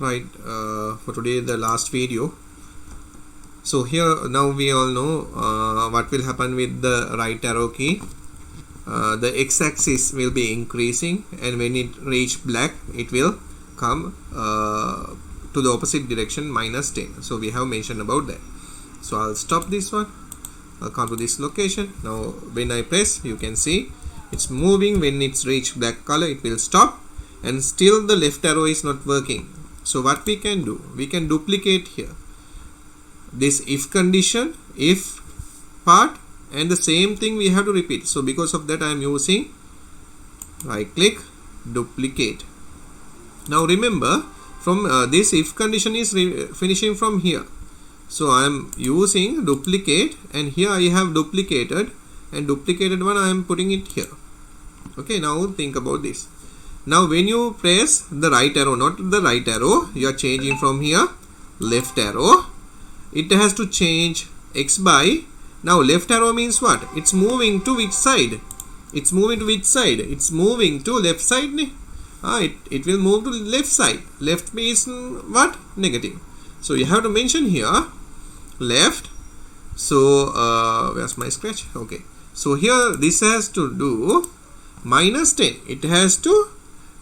right, for today, the last video. So here now we all know what will happen with the right arrow key. The x-axis will be increasing, and when it reach black, it will come to the opposite direction, -10. So we have mentioned about that. So I'll stop this one. I'll come to this location. Now when I press, you can see it's moving. When it's reached black color, it will stop, and still the left arrow is not working. So what we can do, we can duplicate here this if condition, if part, and the same thing we have to repeat. So because of that I am using right click, duplicate. Now remember, from this if condition is finishing from here, so I am using duplicate, and here I have duplicated, and duplicated one I am putting it here. Okay, now think about this. Now when you press the right arrow, not the right arrow, you are changing from here left arrow, it has to change x by, now left arrow means what? It's moving to which side? It's moving to which side? It's moving to left side. It will move to left side. Left means what? Negative. So you have to mention here left. So where's my scratch? Okay. So here this has to do -10. It has to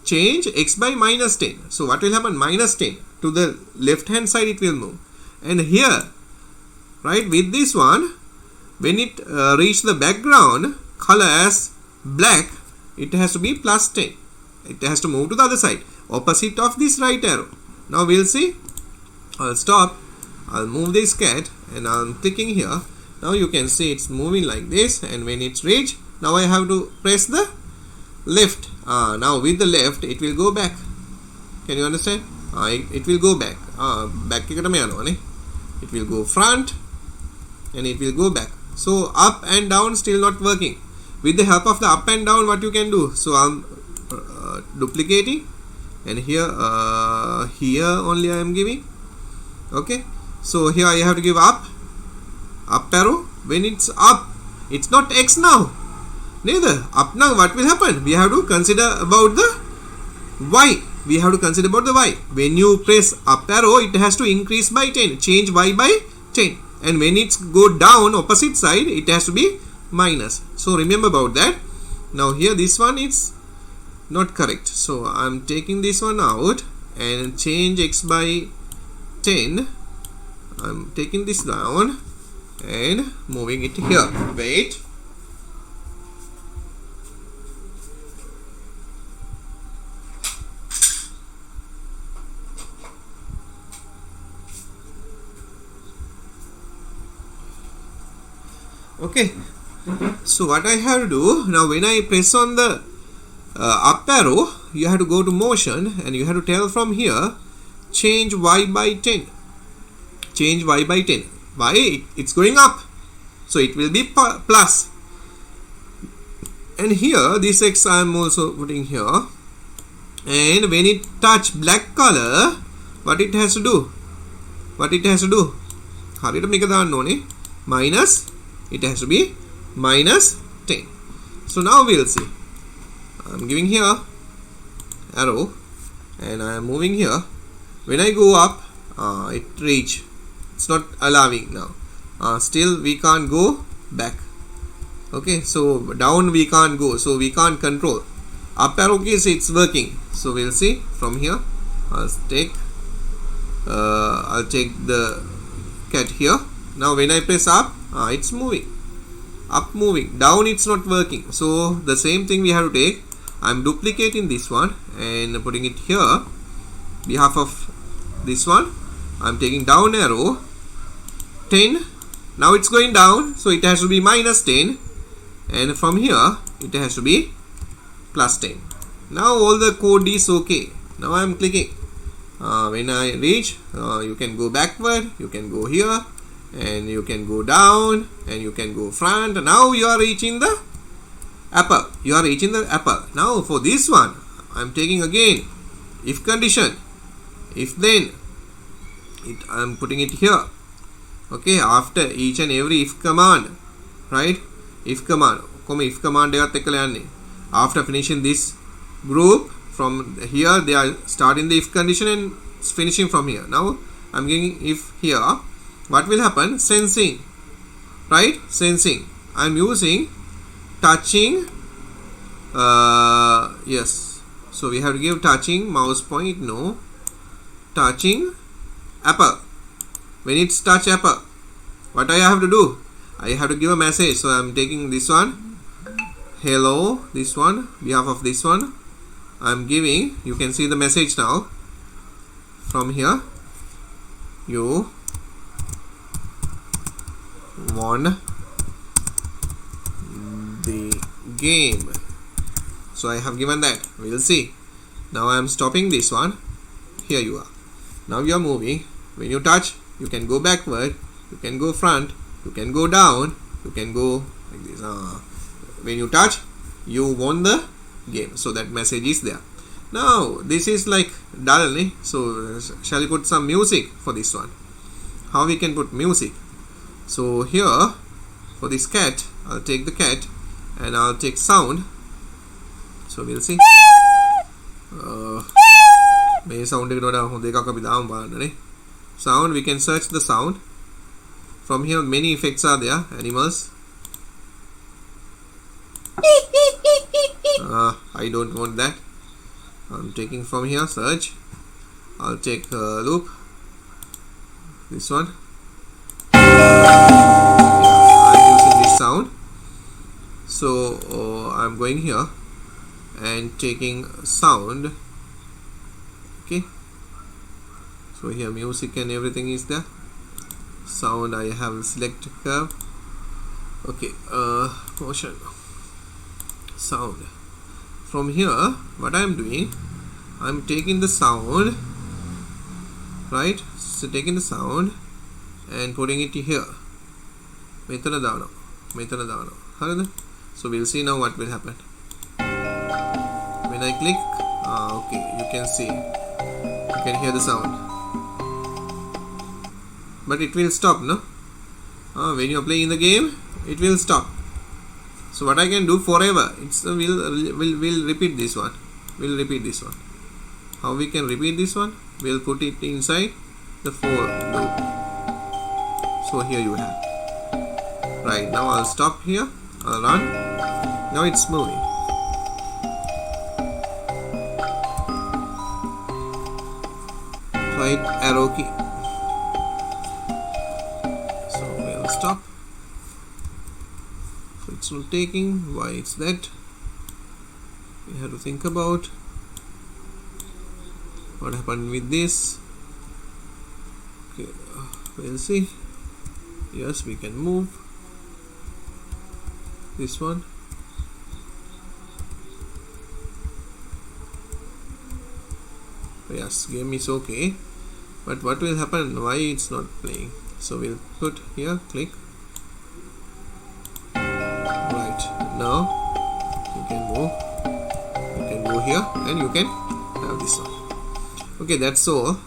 change x by -10. So what will happen? -10 to the left hand side it will move. And here, right, with this one, when it reach the background color as black, it has to be +10. It has to move to the other side, opposite of this right arrow. Now we'll see. I'll stop. I'll move this cat, and I'm clicking here. Now you can see it's moving like this, and when it's reached, now I have to press the left. Now with the left, it will go back. Can you understand? It will go back. Back ekatama yanawa ne. It will go front, and it will go back. So up and down still not working. With the help of the up and down, what you can do? So I'm duplicating, and here only I am giving. Okay. So here I have to give up arrow. When it's up, it's not x now. Neither up now. What will happen? We have to consider about the y. We have to consider about the y. When you press up arrow, it has to increase by 10. Change y by 10. And when it's go down opposite side, it has to be minus. So remember about that. Now here this one is not correct. So I'm taking this one out and change x by 10. I'm taking this down and moving it here. Wait. Okay, so what I have to do now, when I press on the up arrow, you have to go to motion, and you have to tell from here change y by 10. Change y by 10. Why? It's going up, so it will be plus. And here this x I am also putting here, and when it touch black color, what it has to do? What it has to do? හරියට මේක දාන්න ඕනේ minus. It has to be -10. So now we'll see. I'm giving here arrow, and I am moving here. When I go up, it reach. It's not allowing now. Still we can't go back. Okay, so down we can't go, so we can't control. Up arrow keys, it's working. So we'll see from here. I'll take the cat here. Now when I press up, it's moving. Up moving. Down it's not working. So the same thing we have to take. I'm duplicating this one and putting it here. Behalf of this one, I'm taking down arrow 10. Now it's going down, so it has to be -10. And from here, it has to be +10. Now all the code is okay. Now I'm clicking. When I reach, you can go backward, you can go here, and you can go down, and you can go front. Now you are reaching the apple. You are reaching the apple. Now for this one, I'm taking again if condition. If then, I'm putting it here. Okay, after each and every if command, right? If command. If command after finishing this group, from here they are starting the if condition, and it's finishing from here. Now I'm giving if here, what will happen? Sensing, right? Sensing. I'm using touching. Yes. So we have to give touching mouse point. No. Touching apple. When it's touch apple, what I have to do? I have to give a message. So I'm taking this one. Hello. This one. Behalf of this one, I'm giving. You can see the message now. From here, you won the game. So I have given that. We will see. Now I am stopping this one. Here you are. Now you are moving. When you touch, you can go backward, you can go front, you can go down, you can go like this. When you touch, you won the game. So that message is there. Now this is like dull, so shall we put some music for this one? How we can put music? So here for this cat, I'll take the cat and I'll take sound. So we'll see. Sound, we can search the sound. From here many effects are there. Animals. I don't want that. I'm taking from here, search. I'll take loop. This one. I'm using this sound. So I'm going here and taking sound. Okay. So here music and everything is there. Sound I have select curve. Okay. Motion. Sound. From here, what I am doing, I am taking the sound, right? So taking the sound and putting it here. So we'll see now what will happen. When I click, okay, you can see, you can hear the sound, but it will stop, no? When you are playing the game, it will stop. So what I can do forever, it's we'll repeat this one. We'll repeat this one. How we can repeat this one? We'll put it inside the for loop. So here you have. Right, now I'll stop here. I'll run. Now it's moving. Right arrow key. So we'll stop. It's not taking. Why it's that? We have to think about what happened with this. Okay, we'll see. Yes, we can move this one. Yes, game is okay, but what will happen? Why it's not playing? So we'll put here, click. Now you can move, you can go here and you can have this one. Okay, that's all.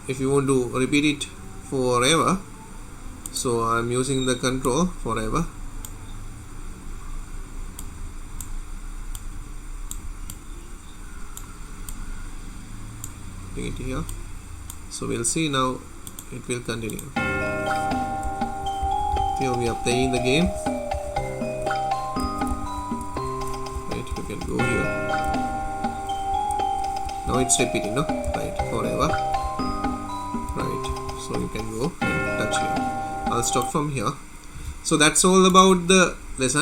If you want to repeat it forever, so I'm using the control forever. Bring it here. So we'll see now it will continue. Here we are playing the game. Right, you can go here. Now it's repeating, no? Right, forever. Right, so you can go and touch here. I'll stop from here. So that's all about the lesson.